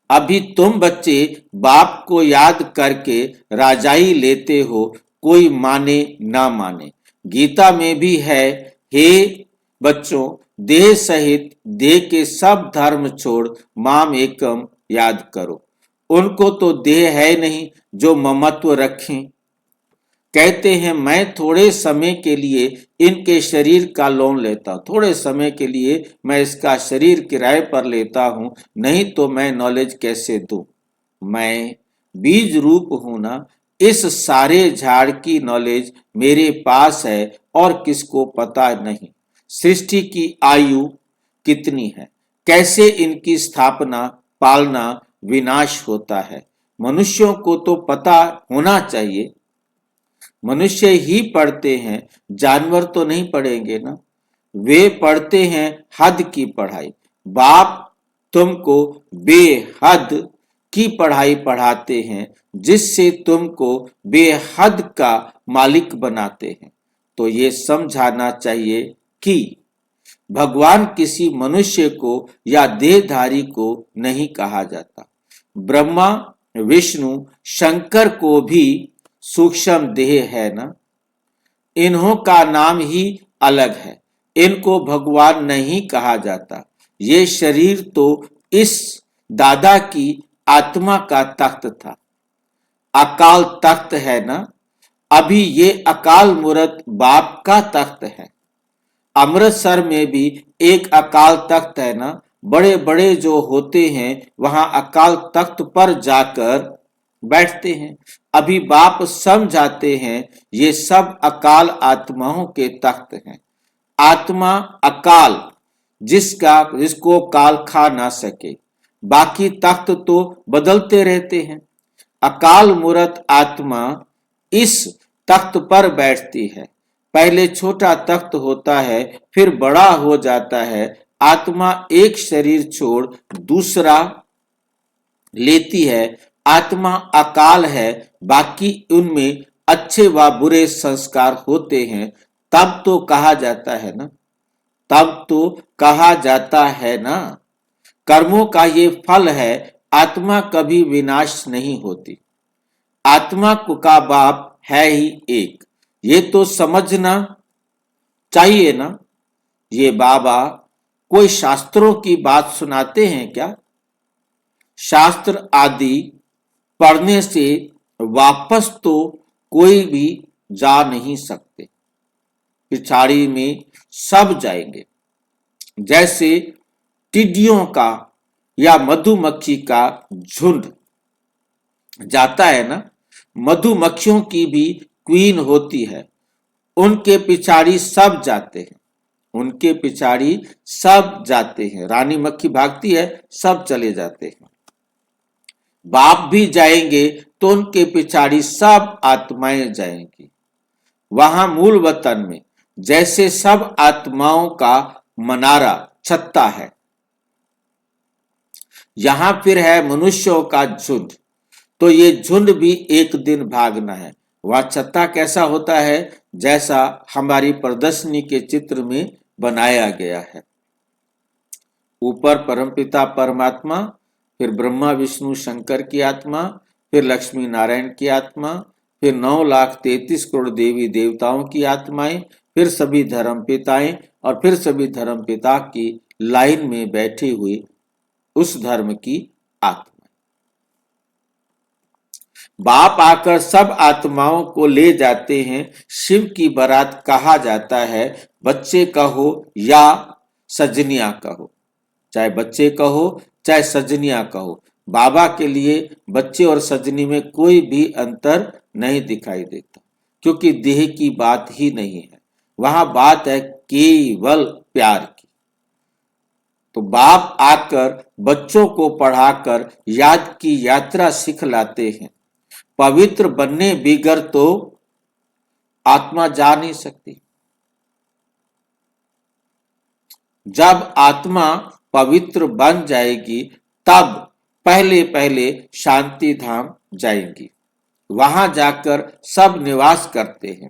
अभी तुम बच्चे बाप को याद करके राजाई लेते हो, कोई माने ना माने। गीता में भी है, हे बच्चों, देह सहित देह के सब धर्म छोड़ माम एकम याद करो। उनको तो देह है नहीं जो ममत्व रखें। कहते हैं मैं थोड़े समय के लिए इनके शरीर का लोन लेता हूं, थोड़े समय के लिए मैं इसका शरीर किराए पर लेता हूं, नहीं तो मैं नॉलेज कैसे दूं। मैं बीज रूप हूं ना, इस सारे झाड़ की नॉलेज मेरे पास है और किसको पता नहीं। सृष्टि की आयु कितनी है, कैसे इनकी स्थापना, पालना, विनाश होता है, मनुष्यों को तो पता होना चाहिए। मनुष्य ही पढ़ते हैं, जानवर तो नहीं पढ़ेंगे ना। वे पढ़ते हैं हद की पढ़ाई। बाप तुमको बेहद की पढ़ाई पढ़ाते हैं, जिससे तुमको बेहद का मालिक बनाते हैं। तो ये समझाना चाहिए कि भगवान किसी मनुष्य को या देहधारी को नहीं कहा जाता। ब्रह्मा, विष्णु, शंकर को भी सूक्ष्म देह है ना, इन्हों का नाम ही अलग है, इनको भगवान नहीं कहा जाता। ये शरीर तो इस दादा की आत्मा का तख्त था, अकाल तख्त है ना। अभी ये अकाल मूर्त बाप का तख्त है। अमृतसर में भी एक अकाल तख्त है ना। बड़े बड़े जो होते हैं वहां अकाल तख्त पर जाकर बैठते हैं। अभी बाप समझाते हैं ये सब अकाल आत्माओं के तख्त हैं। आत्मा अकाल, जिसको काल खा ना सके। बाकी तख्त तो बदलते रहते हैं। अकाल मूर्त आत्मा इस तख्त पर बैठती है। पहले छोटा तख्त होता है, फिर बड़ा हो जाता है। आत्मा एक शरीर छोड़ दूसरा लेती है। आत्मा अकाल है, बाकी उनमें अच्छे व बुरे संस्कार होते हैं। तब तो कहा जाता है ना, तब तो कहा जाता है ना, कर्मों का ये फल है। आत्मा कभी विनाश नहीं होती। आत्मा का बाप है ही एक, ये तो समझना चाहिए ना। ये बाबा कोई शास्त्रों की बात सुनाते हैं क्या? शास्त्र आदि पढ़ने से वापस तो कोई भी जा नहीं सकते, पिछाड़ी में सब जाएंगे। जैसे टिड्डियों का या मधुमक्खी का झुंड जाता है ना, मधुमक्खियों की भी क्वीन होती है, उनके पिछाड़ी सब जाते हैं, उनके पिछाड़ी सब जाते हैं। रानी मक्खी भागती है, सब चले जाते हैं। बाप भी जाएंगे तो उनके पिछाड़ी सब आत्माएं जाएंगी। वहां मूल वतन में जैसे सब आत्माओं का मनारा छत्ता है, यहां फिर है मनुष्यों का झुंड। तो ये झुंड भी एक दिन भागना है। वह छत्ता कैसा होता है? जैसा हमारी प्रदर्शनी के चित्र में बनाया गया है। ऊपर परमपिता परमात्मा, फिर ब्रह्मा विष्णु शंकर की आत्मा, फिर लक्ष्मी नारायण की आत्मा, फिर 9,33 करोड़ देवी देवताओं की आत्माएं, फिर सभी धर्म पिताएं, और फिर सभी धर्म पिता की लाइन में बैठी हुई उस धर्म की आत्मा। बाप आकर सब आत्माओं को ले जाते हैं। शिव की बारात कहा जाता है। बच्चे कहो या सजनिया कहो, चाहे बच्चे कहो चाहे सजनिया कहो, बाबा के लिए बच्चे और सजनी में कोई भी अंतर नहीं दिखाई देता, क्योंकि देह की बात ही नहीं है। वहां बात है केवल प्यार की। तो बाप आकर बच्चों को पढ़ाकर याद की यात्रा सिखलाते हैं। पवित्र बनने बिगर तो आत्मा जा नहीं सकती। जब आत्मा पवित्र बन जाएगी तब पहले पहले शांति धाम जाएंगी। वहां जाकर सब निवास करते हैं।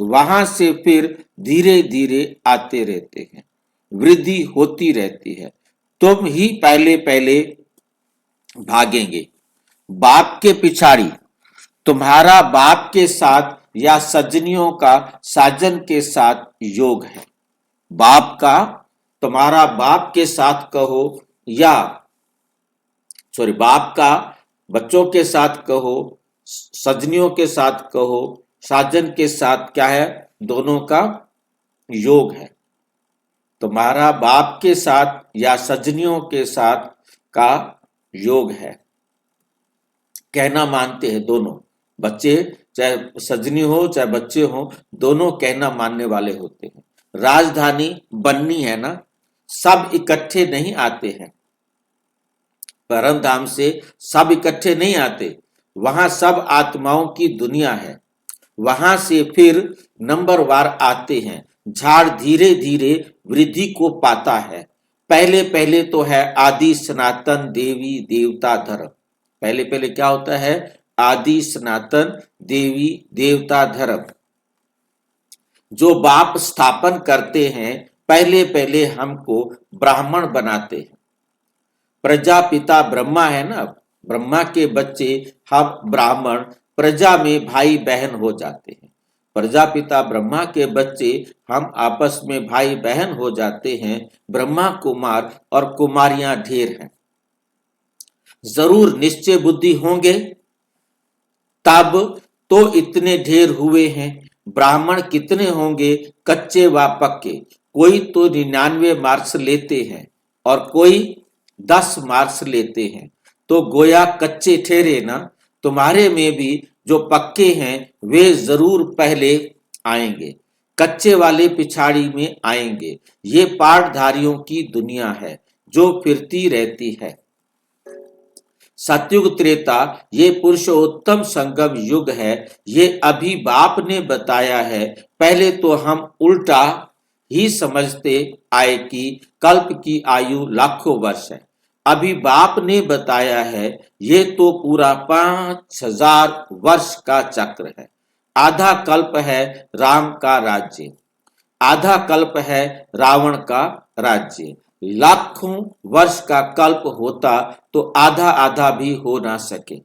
वहां से फिर धीरे धीरे आते रहते हैं, वृद्धि होती रहती है। तुम ही पहले पहले भागेंगे। बाप के पिछाड़ी तुम्हारा बाप के साथ या सजनियों का साजन के साथ योग है। बाप का तुम्हारा बाप के साथ कहो या बाप का बच्चों के साथ कहो, सजनियों के साथ कहो, साजन के साथ क्या है, दोनों का योग है। तुम्हारा बाप के साथ या सजनियों के साथ का योग है। कहना मानते हैं दोनों, बच्चे चाहे सजनी हो चाहे बच्चे हो, दोनों कहना मानने वाले होते हैं। राजधानी बननी है ना, सब इकट्ठे नहीं आते हैं। परम धाम से सब इकट्ठे नहीं आते, वहां सब आत्माओं की दुनिया है। वहां से फिर नंबरवार आते हैं। झाड़ धीरे धीरे वृद्धि को पाता है। पहले पहले तो है आदि सनातन देवी देवता धर्म। पहले पहले क्या होता है, आदि सनातन देवी देवता धर्म जो बाप स्थापन करते हैं। पहले पहले हमको ब्राह्मण बनाते हैं। प्रजापिता ब्रह्मा है ना, ब्रह्मा के बच्चे हम ब्राह्मण, प्रजा में भाई बहन हो जाते हैं। प्रजापिता ब्रह्मा के बच्चे हम आपस में भाई बहन हो जाते हैं। ब्रह्मा कुमार और कुमारियां ढेर हैं। जरूर निश्चय बुद्धि होंगे तब तो इतने ढेर हुए हैं। ब्राह्मण कितने होंगे, कच्चे व पक्के। कोई तो 99 मार्क्स लेते हैं और कोई 10 मार्क्स लेते हैं, तो गोया कच्चे ठहरे ना। तुम्हारे में भी जो पक्के हैं वे जरूर पहले आएंगे, कच्चे वाले पिछाड़ी में आएंगे। ये पाठधारियों की दुनिया है जो फिरती रहती है। सतयुग त्रेता ये पुरुषोत्तम संगम युग है। ये अभी बाप ने बताया है। पहले तो हम उल्टा ही समझते आए कि कल्प की आयु लाखों वर्ष है। अभी बाप ने बताया है ये तो पूरा 5000 वर्ष का चक्र है। आधा कल्प है राम का राज्य, आधा कल्प है रावण का राज्य। लाखों वर्ष का कल्प होता तो आधा आधा भी हो ना सके।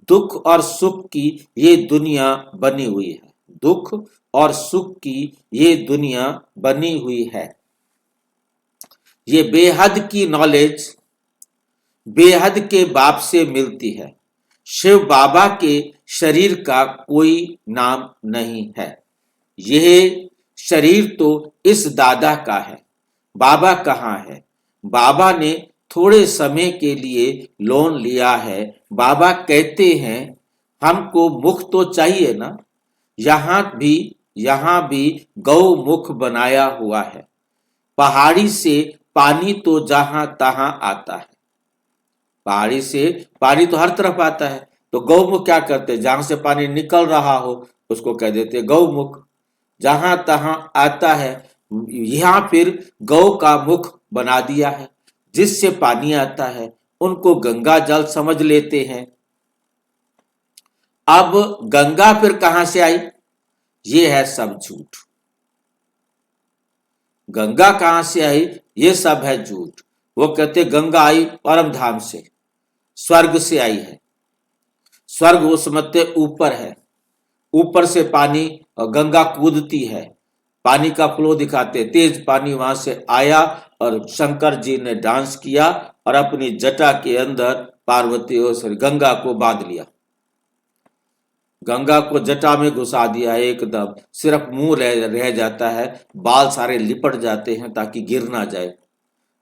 दुख और सुख की ये दुनिया बनी हुई है। दुख और सुख की ये दुनिया बनी हुई है। ये बेहद की नॉलेज बेहद के बाप से मिलती है। शिव बाबा के शरीर का कोई नाम नहीं है। यह शरीर तो इस दादा का है। बाबा कहाँ है? बाबा ने थोड़े समय के लिए लोन लिया है। बाबा कहते हैं हमको मुख तो चाहिए ना। यहाँ भी गौ मुख बनाया हुआ है। पहाड़ी से पानी तो जहां तहां आता है। पहाड़ी से पानी तो हर तरफ आता है, तो गौमुख क्या करते, जहां से पानी निकल रहा हो उसको कह देते गौमुख। जहां तहां आता है, यहां फिर गौ का मुख बना दिया है। जिससे पानी आता है उनको गंगा जल समझ लेते हैं। अब गंगा फिर कहां से आई? ये है सब झूठ। गंगा कहां से आई? ये सब है झूठ। वो कहते गंगा आई परम धाम से, स्वर्ग से आई है। स्वर्ग वो समझते ऊपर है, ऊपर से पानी और गंगा कूदती है, पानी का फ्लो दिखाते, तेज पानी वहां से आया और शंकर जी ने डांस किया और अपनी जटा के अंदर पार्वती और गंगा को बांध लिया। गंगा को जटा में घुसा दिया एकदम, सिर्फ मुंह रह जाता है, बाल सारे लिपट जाते हैं ताकि गिर ना जाए।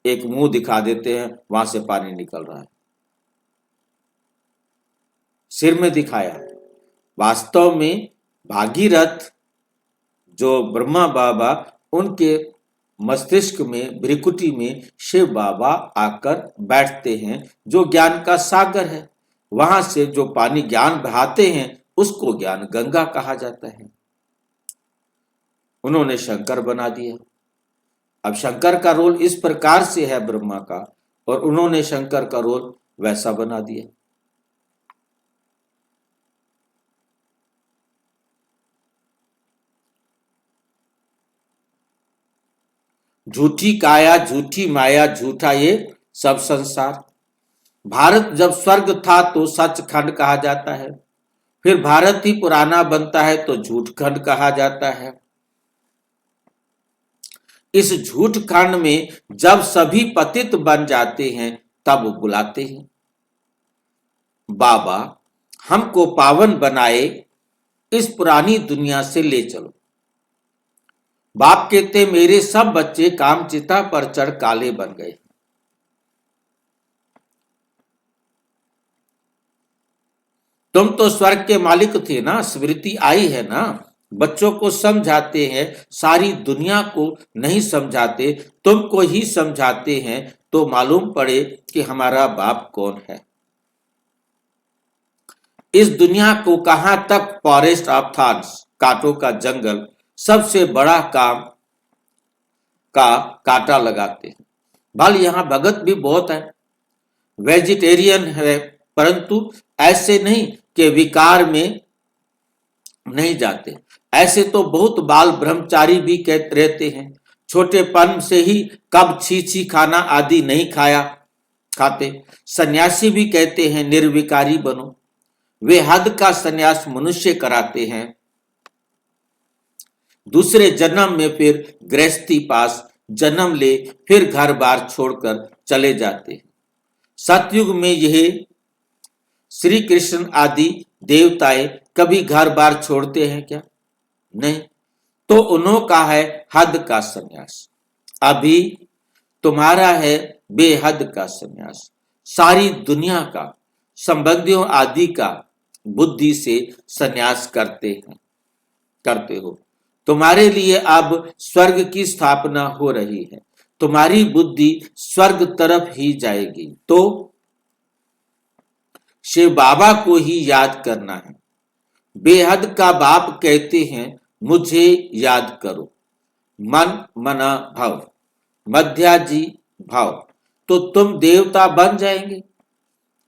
एक मुंह दिखा देते हैं, वहां से पानी निकल रहा है। सिर में दिखाया। वास्तव में भागीरथ जो ब्रह्मा बाबा, उनके मस्तिष्क में भ्रिकुटी में शिव बाबा आकर बैठते हैं, जो ज्ञान का सागर है। वहां से जो पानी ज्ञान बहाते हैं उसको ज्ञान गंगा कहा जाता है। उन्होंने शंकर बना दिया। अब शंकर का रोल इस प्रकार से है ब्रह्मा का, और उन्होंने शंकर का रोल वैसा बना दिया। झूठी काया, झूठी माया, झूठा ये सब संसार। भारत जब स्वर्ग था तो सचखंड कहा जाता है, फिर भारत ही पुराना बनता है तो झूठ खंड कहा जाता है। इस झूठ खंड में जब सभी पतित बन जाते हैं तब बुलाते हैं बाबा हमको पावन बनाए, इस पुरानी दुनिया से ले चलो। बाप कहते मेरे सब बच्चे कामचिता पर चढ़ काले बन गए। तुम तो स्वर्ग के मालिक थे ना, स्मृति आई है ना। बच्चों को समझाते हैं, सारी दुनिया को नहीं समझाते, तुमको ही समझाते हैं तो मालूम पड़े कि हमारा बाप कौन है। इस दुनिया को कहां तक फॉरेस्ट ऑफ थॉर्न्स, कांटों का जंगल, सबसे बड़ा काम का कांटा लगाते हैं। भले यहाँ भगत भी बहुत है, वेजिटेरियन है, परंतु ऐसे नहीं कि विकार में नहीं जाते। ऐसे तो बहुत बाल ब्रह्मचारी भी रहते हैं, छोटेपन से ही कब छी खाना आदि नहीं खाते। सन्यासी भी कहते हैं निर्विकारी बनो। वे हद का सन्यास मनुष्य कराते हैं, दूसरे जन्म में फिर गृहस्थी पास जन्म ले, फिर घर बार छोड़कर चले जाते हैं। सतयुग में यह श्री कृष्ण आदि देवताएं कभी घर बार छोड़ते हैं क्या? नहीं। तो उन्होंने है हद का सन्यास। अभी तुम्हारा है बेहद का सन्यास। सारी दुनिया का, संबंधियों आदि का बुद्धि से सन्यास करते हो। तुम्हारे लिए अब स्वर्ग की स्थापना हो रही है, तुम्हारी बुद्धि स्वर्ग तरफ ही जाएगी। तो शिव बाबा को ही याद करना है। बेहद का बाप कहते हैं मुझे याद करो, मन मना भाव, मध्याजी भाव, तो तुम देवता बन जाएंगे।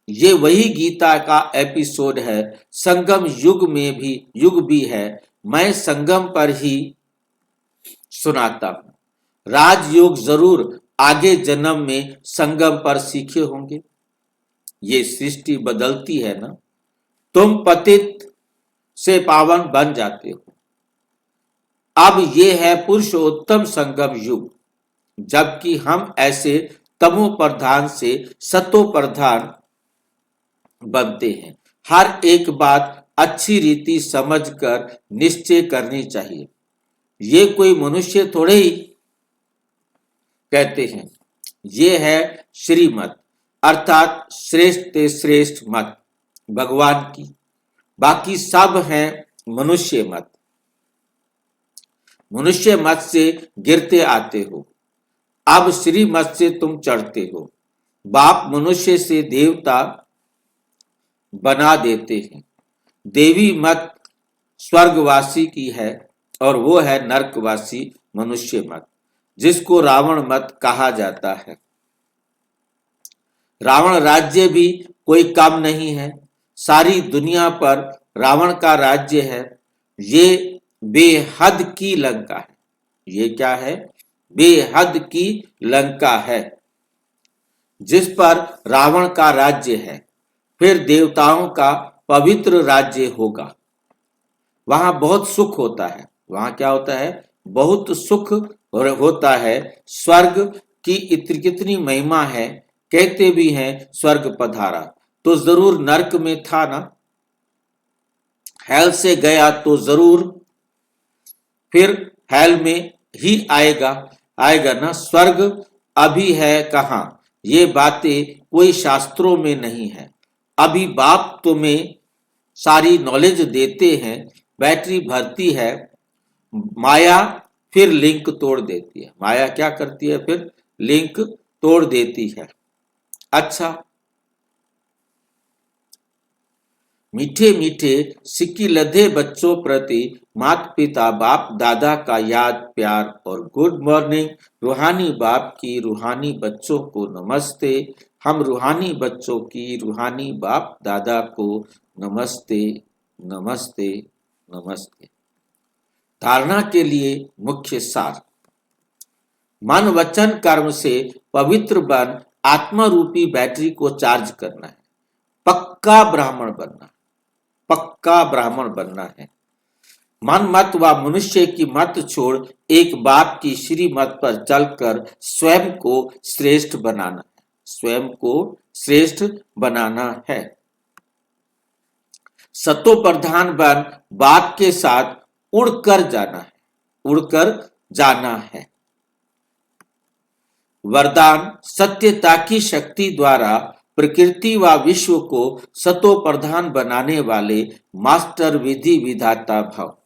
ये वही गीता का एपिसोड है। संगम युग भी है, मैं संगम पर ही सुनाता हूं। राजयोग जरूर आगे जन्म में संगम पर सीखे होंगे। ये सृष्टि बदलती है ना, तुम पतित से पावन बन जाते हो। अब ये है पुरुषोत्तम संगम युग, जबकि हम ऐसे तमो प्रधान से सतो प्रधान बनते हैं। हर एक बात अच्छी रीति समझकर निश्चय करनी चाहिए। ये कोई मनुष्य थोड़े ही कहते हैं। ये है श्रीमत, अर्थात श्रेष्ठ से श्रेष्ठ मत भगवान की। बाकी सब हैं मनुष्य मत। मनुष्य मत से गिरते आते हो, अब श्री मत से तुम चढ़ते हो। बाप मनुष्य से देवता बना देते हैं। देवी मत स्वर्गवासी की है और वो है नरकवासी मनुष्य मत, जिसको रावण मत कहा जाता है। रावण राज्य भी कोई कम नहीं है, सारी दुनिया पर रावण का राज्य है। ये बेहद की लंका है। ये क्या है? बेहद की लंका है, जिस पर रावण का राज्य है। फिर देवताओं का पवित्र राज्य होगा। वहां बहुत सुख होता है। वहां क्या होता है? बहुत सुख होता है। स्वर्ग की कितनी महिमा है। कहते भी हैं स्वर्ग पधारा, तो जरूर नरक में था ना। हेल से गया तो जरूर फिर हेल में ही आएगा ना। स्वर्ग अभी है कहां? ये बातें कोई शास्त्रों में नहीं है। अभी बाप तुम्हें सारी नॉलेज देते हैं, बैटरी भरती है, माया फिर लिंक तोड़ देती है। माया क्या करती है? फिर लिंक तोड़ देती है। अच्छा, मीठे मीठे सिक्की लधे बच्चों प्रति माता पिता बाप दादा का याद प्यार और गुड मॉर्निंग। रूहानी बाप की रूहानी बच्चों को नमस्ते। हम रूहानी बच्चों की रूहानी बाप दादा को नमस्ते नमस्ते नमस्ते। धारणा के लिए मुख्य सार, मन वचन कर्म से पवित्र बन आत्मा रूपी बैटरी को चार्ज करना है। पक्का ब्राह्मण बनना है, पक्का ब्राह्मण बनना है। मन मत व मनुष्य की मत छोड़ एक बाप की श्री मत पर चलकर स्वयं को श्रेष्ठ बनाना है। स्वयं को श्रेष्ठ बनाना है। सतो प्रधान बन बात के साथ उड़कर जाना है। वरदान सत्यता की शक्ति द्वारा प्रकृति व विश्व को सतो प्रधान बनाने वाले मास्टर विधि विधाता भव।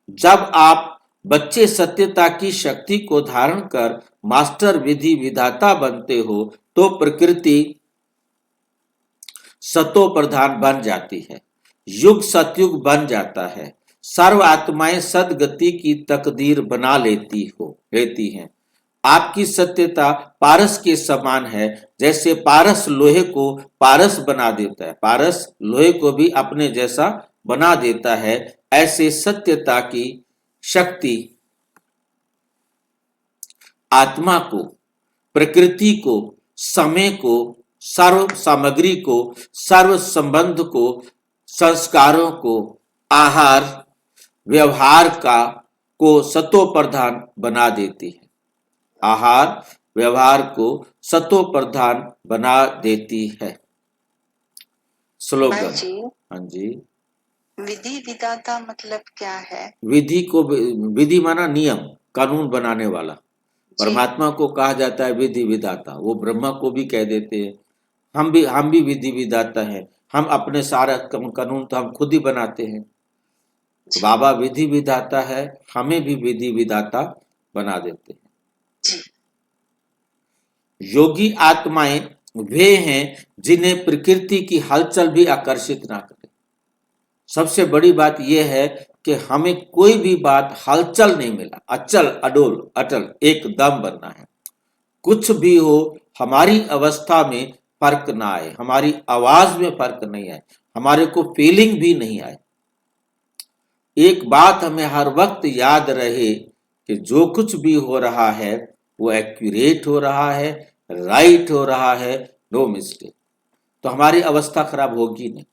जब आप बच्चे सत्यता की शक्ति को धारण कर मास्टर विधि विधाता बनते हो तो प्रकृति सतो प्रधान बन जाती है, युग सतयुग बन जाता है, सर्व आत्माएं सदगति की तकदीर बना लेती हैं। आपकी सत्यता पारस के समान है, जैसे पारस लोहे को पारस बना देता है, पारस लोहे को भी अपने जैसा बना देता है, ऐसे सत्यता की शक्ति आत्मा को, प्रकृति को, समय को, सर्व सामग्री को, सर्व संबंध को, संस्कारों को, आहार व्यवहार को सतो प्रधान बना देती है। आहार व्यवहार को सतो प्रधान बना देती है। स्लोगन। हाँ जी। विधि विधाता मतलब क्या है? विधि माना नियम, कानून बनाने वाला। परमात्मा को कहा जाता है विधि विधाता, वो ब्रह्मा को भी कह देते हैं। हम भी विधि विधाता हैं। हम अपने सारा कानून तो हम खुद ही बनाते हैं। तो बाबा विधि विधाता है, हमें भी विधि विधाता बना देते हैं। योगी आत्माएं वे हैं जिन्हें प्रकृति की हलचल भी आकर्षित ना करे। सबसे बड़ी बात यह है कि हमें कोई भी बात हलचल नहीं मिला, अचल अटल एकदम बनना है। कुछ भी हो, हमारी अवस्था में फर्क ना आए, हमारी आवाज में फर्क नहीं आए, हमारे को फीलिंग भी नहीं आए। एक बात हमें हर वक्त याद रहे कि जो कुछ भी हो रहा है वो एक्यूरेट हो रहा है, राइट हो रहा है, नो मिस्टेक। तो हमारी अवस्था खराब होगी नहीं।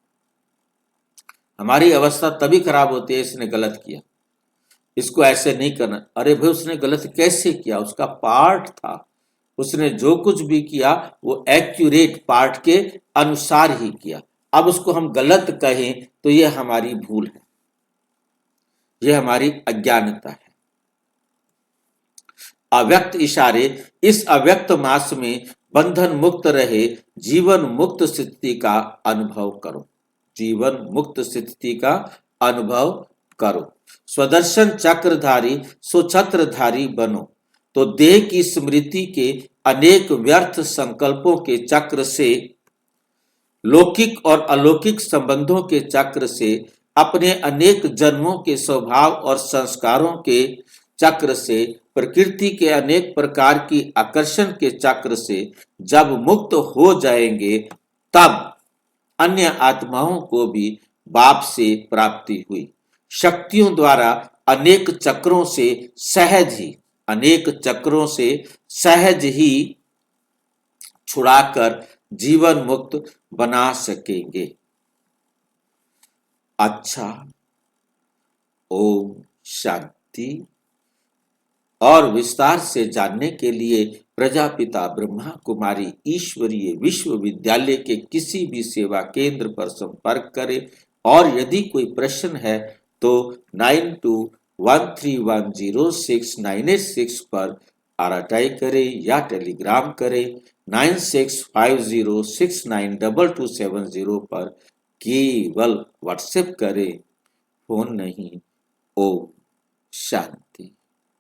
हमारी अवस्था तभी खराब होती है इसने गलत किया, इसको ऐसे नहीं करना। अरे भाई उसने गलत कैसे किया, उसका पार्ट था, उसने जो कुछ भी किया वो एक्यूरेट पार्ट के अनुसार ही किया। अब उसको हम गलत कहें तो यह हमारी भूल है, यह हमारी अज्ञानता है। अव्यक्त इशारे, इस अव्यक्त मास में बंधन मुक्त रहे, जीवन मुक्त स्थिति का अनुभव करो, जीवन मुक्त स्थिति का अनुभव करो। स्वदर्शन चक्रधारी सुछत्रधारी बनो, तो देह की स्मृति के अनेक व्यर्थ संकल्पों के चक्र से, लौकिक और अलौकिक संबंधों के चक्र से, अपने अनेक जन्मों के स्वभाव और संस्कारों के चक्र से, प्रकृति के अनेक प्रकार की आकर्षण के चक्र से जब मुक्त हो जाएंगे, तब अन्य आत्माओं को भी बाप से प्राप्ति हुई। शक्तियों द्वारा अनेक चक्रों से सहज ही छुड़ाकर जीवन मुक्त बना सकेंगे। अच्छा, ओम शांति। और विस्तार से जानने के लिए प्रजापिता ब्रह्मा कुमारी ईश्वरीय विश्वविद्यालय के किसी भी सेवा केंद्र पर संपर्क करें, और यदि कोई प्रश्न है तो 9213106986 पर आरटाई करें या टेलीग्राम करें 9650692270 पर केवल व्हाट्सएप करें, फोन नहीं। ओम शांति।